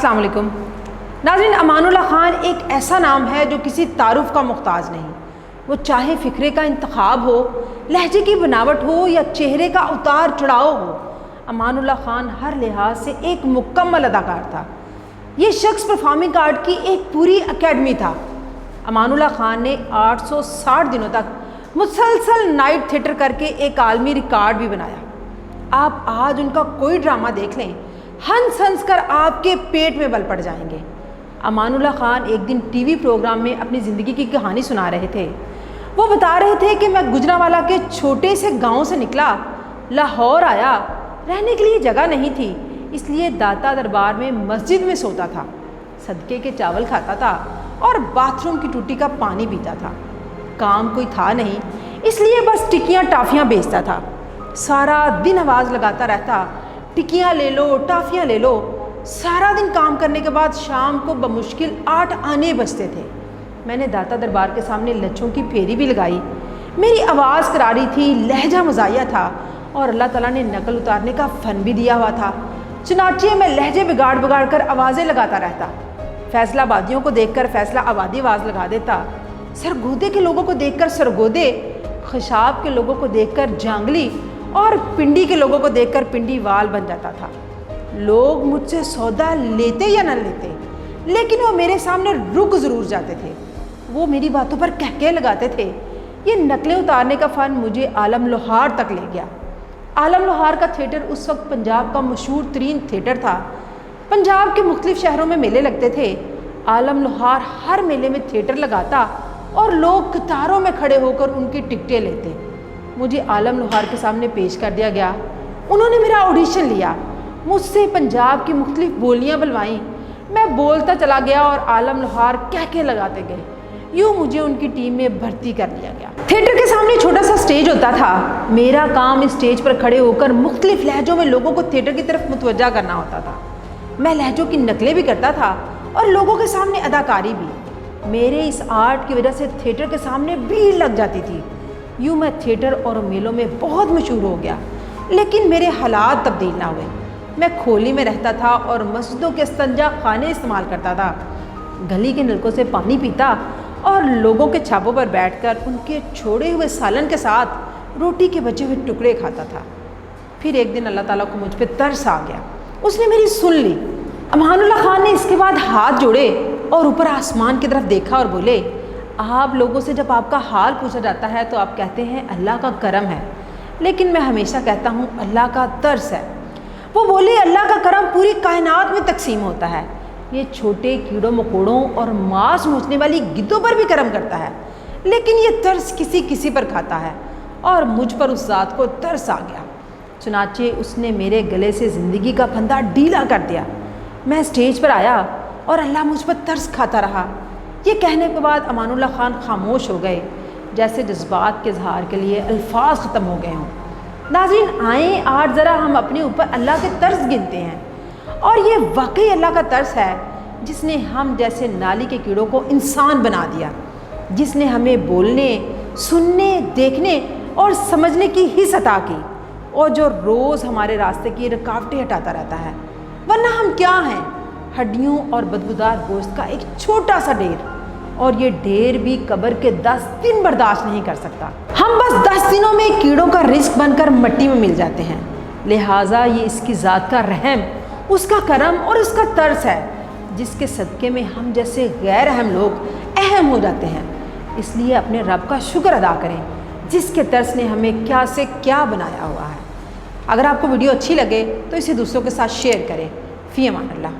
अस्सलाम वालेकुम नाज़रीन। अमानुल्लाह ख़ान एक ऐसा नाम है जो किसी तारुफ का मुख्ताज नहीं। वो चाहे फ़िक्रे का इंतखाब हो, लहजे की बनावट हो या चेहरे का उतार चढ़ाव हो, अमानुल्लाह ख़ान हर लिहाज से एक मुकम्मल अदाकार था। ये शख्स परफॉर्मिंग आर्ट की एक पूरी एकेडमी था। अमानुल्लाह ख़ान ने 860 दिनों तक मुसलसल नाइट थिएटर करके एक आलमी रिकॉर्ड भी बनाया। आप आज उनका कोई ड्रामा देख लें, हंस हंस कर आपके पेट में बल पड़ जाएंगे। अमानुल्लाह ख़ान एक दिन टीवी प्रोग्राम में अपनी ज़िंदगी की कहानी सुना रहे थे। वो बता रहे थे कि मैं गुजरांवाला के छोटे से गांव से निकला, लाहौर आया, रहने के लिए जगह नहीं थी, इसलिए दाता दरबार में मस्जिद में सोता था, सदके के चावल खाता था और बाथरूम की टूटी का पानी पीता था। काम कोई था नहीं, इसलिए बस टिक्कियाँ टाफ़ियाँ बेचता था। सारा दिन आवाज़ लगाता रहता, टिक्कियाँ ले लो, टाफ़ियाँ ले लो। सारा दिन काम करने के बाद शाम को बमुश्किल 8 आने बजते थे। मैंने दाता दरबार के सामने लच्छों की फेरी भी लगाई। मेरी आवाज़ करारी थी, लहजा मज़ाहिया था और अल्लाह ताला ने नकल उतारने का फ़न भी दिया हुआ था। चुनाचे मैं लहजे बिगाड़ बिगाड़ कर आवाज़ें लगाता रहता। फैसलाबादियों को देखकर फैसला आबादी आवाज़ लगा देता, सरगोदे के लोगों को देखकर सरगोदे, खशाब के लोगों को देखकर जांगली और पिंडी के लोगों को देखकर पिंडी वाल बन जाता था। लोग मुझसे सौदा लेते या न लेते, लेकिन वो मेरे सामने रुक ज़रूर जाते थे। वो मेरी बातों पर कहके लगाते थे। ये नकलें उतारने का फ़न मुझे आलम लोहार तक ले गया। आलम लोहार का थिएटर उस वक्त पंजाब का मशहूर तरीन थिएटर था। पंजाब के मुख्तलिफ शहरों में मेले लगते थे। आलम लोहार हर मेले में थिएटर लगाता और लोग कतारों में खड़े होकर उनकी टिकटें लेते। मुझे आलम लोहार के सामने पेश कर दिया गया। उन्होंने मेरा ऑडिशन लिया, मुझसे पंजाब की मुख्तलिफ बोलियाँ बुलवाईं। मैं बोलता चला गया और आलम लोहार कहके लगाते गए। यूँ मुझे उनकी टीम में भर्ती कर लिया गया। थिएटर के सामने छोटा सा स्टेज होता था। मेरा काम इस स्टेज पर खड़े होकर मुख्तलिफ लहजों में लोगों को थिएटर की तरफ मुतवज्जा करना होता था। मैं लहजों की नकलें भी करता था और लोगों के सामने अदाकारी भी। मेरे इस आर्ट की वजह से थिएटर के सामने भीड़ लग जाती थी। यूँ मैं थिएटर और मेलों में बहुत मशहूर हो गया, लेकिन मेरे हालात तब्दील ना हुए। मैं खोली में रहता था और मस्जिदों के इस्तंजा खाने इस्तेमाल करता था, गली के नलकों से पानी पीता और लोगों के छापों पर बैठकर उनके छोड़े हुए सालन के साथ रोटी के बचे हुए टुकड़े खाता था। फिर एक दिन अल्लाह ताला को मुझ पर तरस आ गया, उसने मेरी सुन ली। अमानुल्लाह ख़ान ने इसके बाद हाथ जोड़े और ऊपर आसमान की तरफ देखा और बोले, आप लोगों से जब आपका हाल पूछा जाता है तो आप कहते हैं अल्लाह का करम है, लेकिन मैं हमेशा कहता हूँ अल्लाह का तरस है। वो बोले, अल्लाह का करम पूरी कायनात में तकसीम होता है। ये छोटे कीड़ों मकोड़ों और मांस नोचने वाली गिद्धों पर भी करम करता है, लेकिन ये तरस किसी किसी पर खाता है और मुझ पर उस ज़ात को तरस आ गया। चुनाचे उसने मेरे गले से ज़िंदगी का फंदा ढीला कर दिया। मैं स्टेज पर आया और अल्लाह मुझ पर तरस खाता रहा। ये कहने के बाद अमानुल्लाह ख़ान खामोश हो गए, जैसे जज्बात के इजहार के लिए अल्फाज ख़त्म हो गए हों। नाज़रीन, आएँ आज ज़रा हम अपने ऊपर अल्लाह के तरस गिनते हैं, और ये वाकई अल्लाह का तरस है जिसने हम जैसे नाली के कीड़ों को इंसान बना दिया, जिसने हमें बोलने, सुनने, देखने और समझने की हिस्स अता की, और जो रोज़ हमारे रास्ते की रुकावटें हटाता रहता है। वरना हम क्या हैं? हड्डियों और बदबूदार गोश्त का एक छोटा सा ढेर, और ये ढेर भी कब्र के 10 दिन बर्दाश्त नहीं कर सकता। हम बस 10 दिनों में कीड़ों का रिस्क बनकर मिट्टी में मिल जाते हैं। लिहाजा ये इसकी ज़ात का रहम, उसका करम और उसका तरस है, जिसके सदक़े में हम जैसे गैर अहम लोग अहम हो जाते हैं। इसलिए अपने रब का शुक्र अदा करें, जिसके तरस ने हमें क्या से क्या बनाया हुआ है। अगर आपको वीडियो अच्छी लगे तो इसे दूसरों के साथ शेयर करें। फ़ी अमान अल्लाह।